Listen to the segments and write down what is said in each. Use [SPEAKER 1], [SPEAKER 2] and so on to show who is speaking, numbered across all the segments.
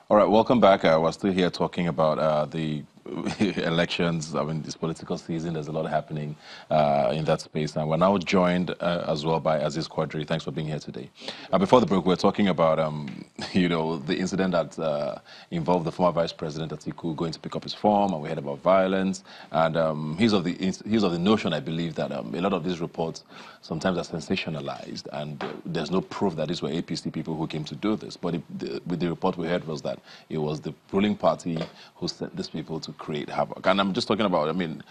[SPEAKER 1] All right, welcome back. We're still here talking about the elections. I mean, this political season, there's a lot happening in that space. And we're now joined as well by Aziz Quadri. Thanks for being here today. Before the break, we were talking about, the incident that involved the former Vice President Atiku going to pick up his form, and we heard about violence. And he's of the notion, I believe, that a lot of these reports sometimes are sensationalized, and there's no proof that these were APC people who came to do this. But with the report we heard was that it was the ruling party who sent these people to create havoc. And I'm just talking about, I mean,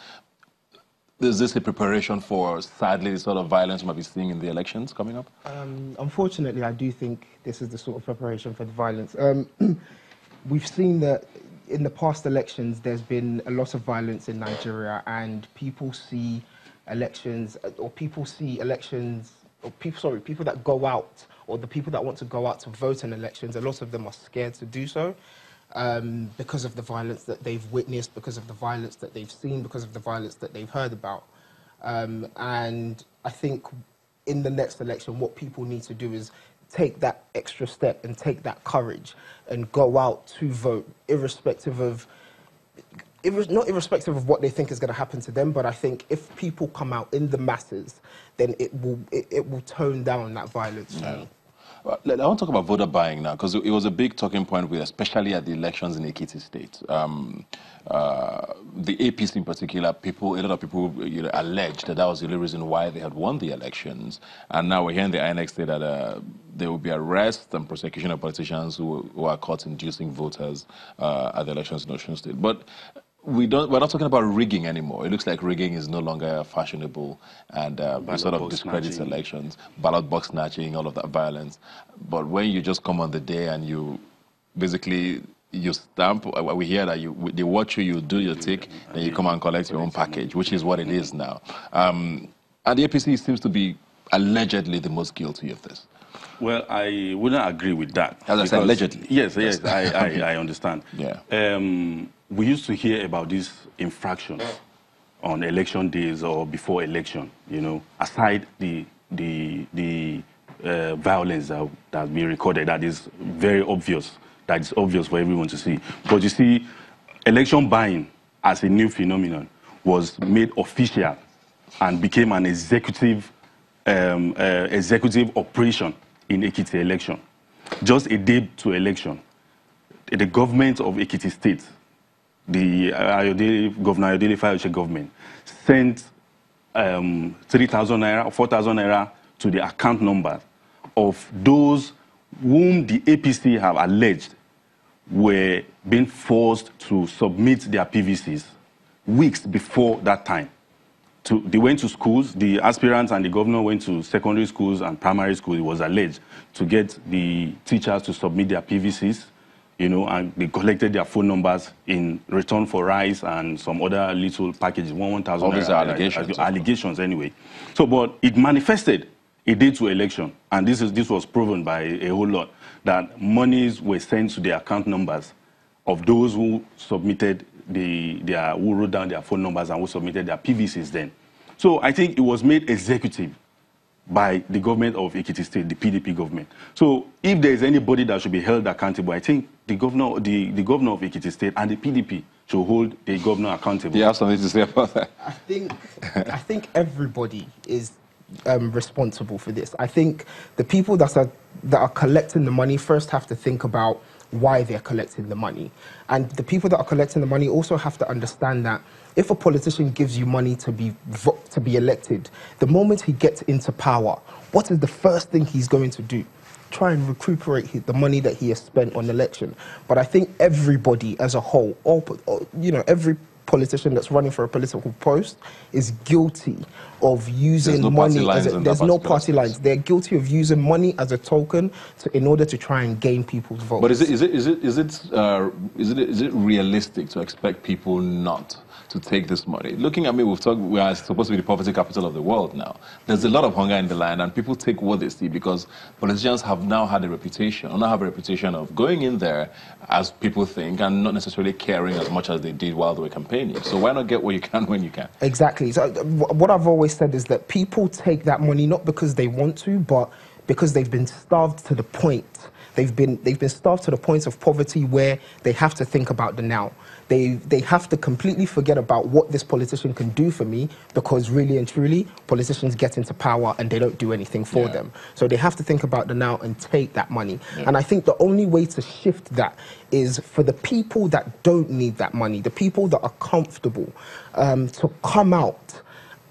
[SPEAKER 1] is this a preparation for, sadly, the sort of violence we might be seeing in the elections coming up?
[SPEAKER 2] Unfortunately, I do think this is the sort of preparation for the violence. We've seen that in the past elections, there's been a lot of violence in Nigeria, and people see elections, or people that go out, or the people that want to go out to vote in elections, a lot of them are scared to do so. Because of the violence that they've witnessed, because of the violence that they've seen, because of the violence that they've heard about. And I think in the next election, what people need to do is take that extra step and take that courage and go out to vote, not irrespective of what they think is going to happen to them, but I think if people come out in the masses, then it will tone down that violence.
[SPEAKER 1] Yeah. I want to talk about voter buying now, because it was a big talking point, especially at the elections in Ekiti State. The APC in particular, a lot of people alleged that was the only reason why they had won the elections. And now we're hearing the INEC say that there will be arrest and prosecution of politicians who are caught inducing voters at the elections in Osun State. But we're not talking about rigging anymore. It looks like rigging is no longer fashionable, and it sort of discredits elections, ballot box snatching, all of that violence. But when you just come on the day and you basically stamp, we hear that they watch you do your tick, then you come and collect your own package, which is what it is now. And the APC seems to be allegedly the most guilty of this.
[SPEAKER 3] Well, I wouldn't agree with that.
[SPEAKER 1] As I said, allegedly.
[SPEAKER 3] Yes, I understand.
[SPEAKER 1] Yeah.
[SPEAKER 3] We used to hear about these infractions on election days or before election, aside the violence that we recorded, that is very obvious, that is obvious for everyone to see. But you see, election buying as a new phenomenon was made official and became an executive operation in Ekiti election. Just a day to election, the government of Ekiti State, the Governor Ayodele Fayose government, sent 3,000 naira, 4,000 naira to the account numbers of those whom the APC have alleged were being forced to submit their PVCs weeks before that time. They went to schools, the aspirants and the governor went to secondary schools and primary schools, it was alleged, to get the teachers to submit their PVCs, and they collected their phone numbers in return for rice and some other little packages, 1,000.
[SPEAKER 1] All these are allegations.
[SPEAKER 3] Allegations anyway. So, but it manifested a day to election, and this was proven by a whole lot, that monies were sent to the account numbers of those who submitted who wrote down their phone numbers and who submitted their PVCs then. So I think it was made executive by the government of Ekiti State, the PDP government. So if there is anybody that should be held accountable, I think the governor of Ekiti State and the PDP should hold the governor accountable.
[SPEAKER 1] Do you have something to say about that?
[SPEAKER 2] I think everybody is responsible for this. I think the people that are collecting the money first have to think about why they're collecting the money. And the people that are collecting the money also have to understand that if a politician gives you money to be elected, the moment he gets into power, what is the first thing he's going to do? Try and recuperate the money that he has spent on election. But I think everybody as a whole, every politician that's running for a political post is guilty of using money. There's no party lines. They're guilty of using money as a token in order to try and gain people's votes.
[SPEAKER 1] But is it realistic to expect people not to take this money? Looking at me, we are supposed to be the poverty capital of the world now. There's a lot of hunger in the land, and people take what they see because politicians have now had a reputation, or now have a reputation of going in there as people think and not necessarily caring as much as they did while they were campaigning. So why not get what you can when you can?
[SPEAKER 2] Exactly. So what I've always said is that people take that money not because they want to, but because they've been starved to the point They've been starved to the point of poverty where they have to think about the now. They have to completely forget about what this politician can do for me, because really and truly, politicians get into power and they don't do anything for them. So they have to think about the now and take that money. And I think the only way to shift that is for the people that don't need that money, the people that are comfortable, to come out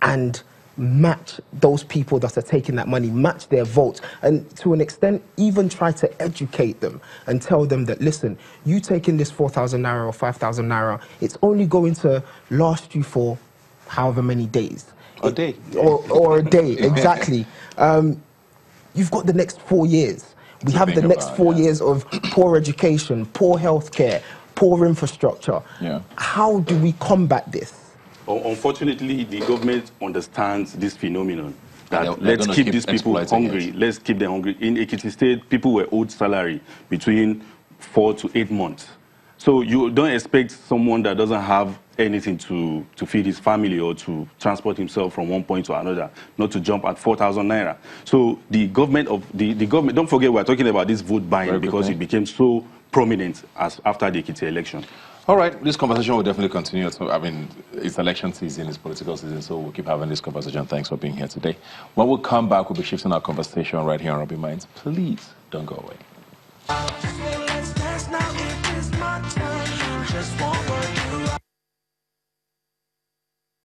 [SPEAKER 2] and match those people that are taking that money, match their votes, and to an extent even try to educate them and tell them that, listen, you taking this 4,000 naira or 5,000 naira, it's only going to last you for however many days.
[SPEAKER 3] A day.
[SPEAKER 2] Or a day, exactly. You've got the next 4 years. We have the next 4 years of poor education, poor healthcare, poor infrastructure. How do we combat this?
[SPEAKER 3] Unfortunately, the government understands this phenomenon. That let's keep these people hungry. Let's keep them hungry. In Ekiti State, people were owed salary between 4 to 8 months. So you don't expect someone that doesn't have anything to feed his family or to transport himself from one point to another, not to jump at 4,000 naira. So the government, don't forget we're talking about this vote buying because it became so prominent as after the Ekiti election.
[SPEAKER 1] All right, this conversation will definitely continue. So, I mean, it's election season, it's political season, so we'll keep having this conversation. Thanks for being here today. When we come back, we'll be shifting our conversation right here on Rubbin Minds. Please don't go away.